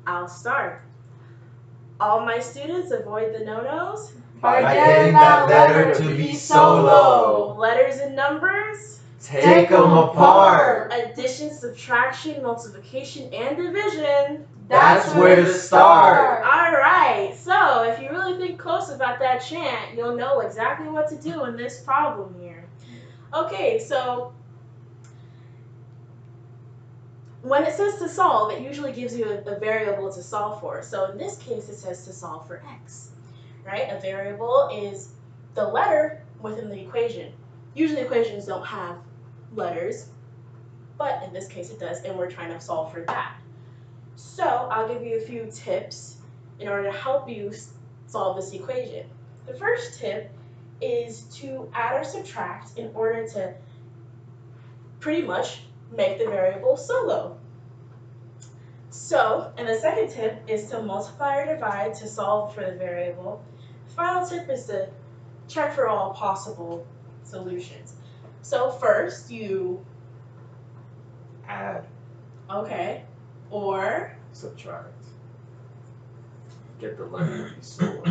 I'll start. All my students avoid the no-nos. By getting that letter to be solo. Letters and numbers. Take them apart. Addition, subtraction, multiplication, and division. That's where to start. Alright, so if you really think close about that chant, you'll know exactly what to do in this problem here. Okay, so when it says to solve, it usually gives you a variable to solve for. So in this case, it says to solve for x, right? A variable is the letter within the equation. Usually equations don't have letters, but in this case it does, and we're trying to solve for that. So I'll give you a few tips in order to help you solve this equation. The first tip is to add or subtract in order to pretty much make the variable solo. So, and the second tip is to multiply or divide to solve for the variable. The final tip is to check for all possible solutions. So first you Add. Okay. Or Subtract. Get the letter to be solo.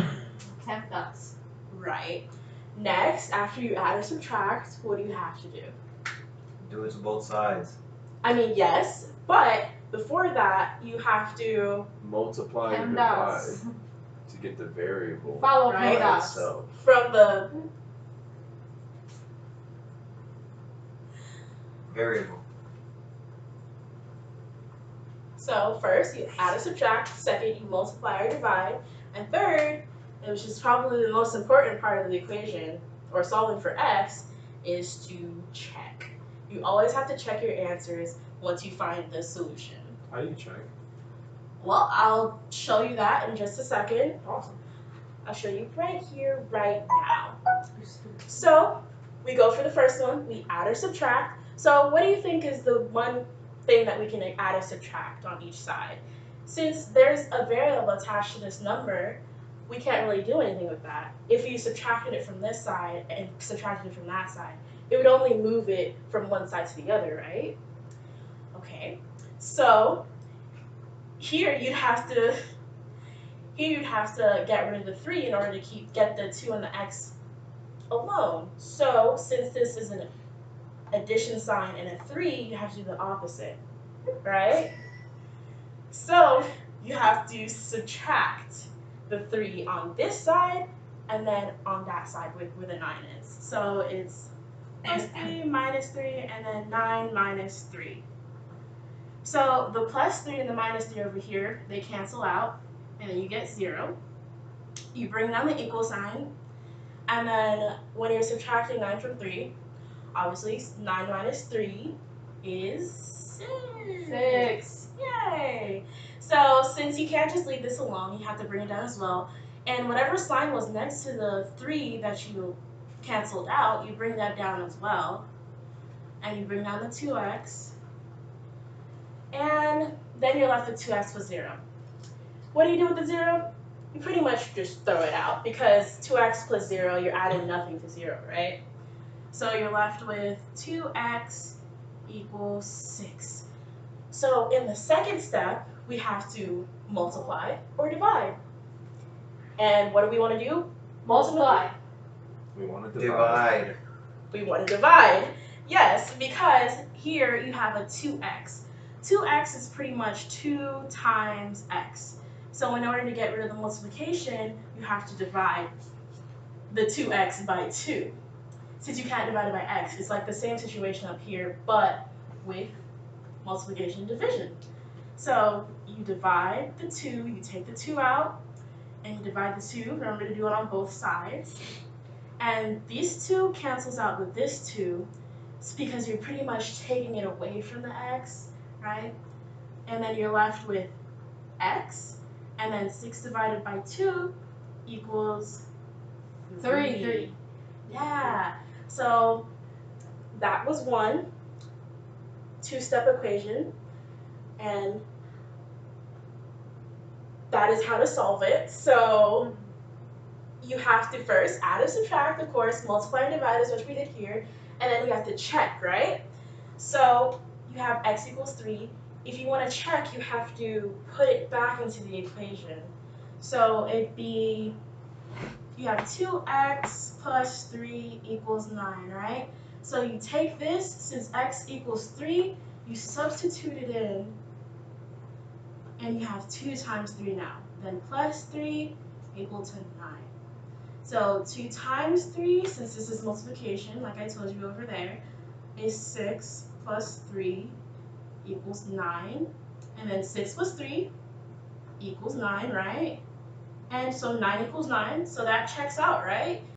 Tempt us. Right. Next, after you add or subtract, what do you have to do? Do it to both sides. I mean, yes, but before that, you have to Multiply and Tempt divide us. to get the variable Follow Right. tempt us. itself. from the Variable. So first you add or subtract, second you multiply or divide, and third, which is probably the most important part of the equation, or solving for x, is to check. You always have to check your answers once you find the solution. How do you check? Well, I'll show you that in just a second. Awesome. I'll show you right here, right now. So we go for the first one, we add or subtract. So what do you think is the one thing that we can add or subtract on each side? Since there's a variable attached to this number, we can't really do anything with that. If you subtracted it from this side and subtracted it from that side, it would only move it from one side to the other, right? Okay, so here you'd have to get rid of the 3 in order to get the 2 and the x alone. So since this is an addition sign and a 3, you have to do the opposite, right? So you have to subtract the 3 on this side and then on that side where the 9 is. So it's plus 3 minus 3 and then 9 minus 3. So the plus 3 and the minus 3 over here, they cancel out, and then you get 0. You bring down the equal sign, and then when you're subtracting 9 from 3, obviously 9 minus 3 is 6. Yay! So since you can't just leave this alone, you have to bring it down as well. And whatever sign was next to the 3 that you canceled out, you bring that down as well. And you bring down the 2x. And then you're left with 2x plus 0. What do you do with the 0? You pretty much just throw it out because 2x plus 0, you're adding nothing to 0, right? So you're left with 2x equals 6. So in the second step, we have to multiply or divide. And what do we want to do? Multiply. We want to Divide. We want to divide. Yes, because here you have a 2x. 2x is pretty much 2 times x. So in order to get rid of the multiplication, you have to divide the 2x by 2. Since you can't divide it by x, it's like the same situation up here, but with multiplication and division. So you divide the 2, you take the 2 out, and you divide the 2. Remember to do it on both sides. And these 2 cancels out with this 2. It's because you're pretty much taking it away from the x, right? And then you're left with x, and then 6 divided by 2 equals 3. Yeah, so that was one 2-step equation, and that is how to solve it. So you have to first add or subtract, of course, multiply and divide is what we did here, and then you have to check, right? So you have x equals 3. if you want to check, you have to put it back into the equation. So it'd be, you have 2x plus 3 equals 9, right? So you take this, since x equals 3, you substitute it in, and you have 2 times 3 now. Then plus 3 equal to 9. So 2 times 3, since this is multiplication, like I told you over there, is 6 plus 3 equals 9. And then 6 plus 3 equals 9, right? And so 9 equals 9, so that checks out, right?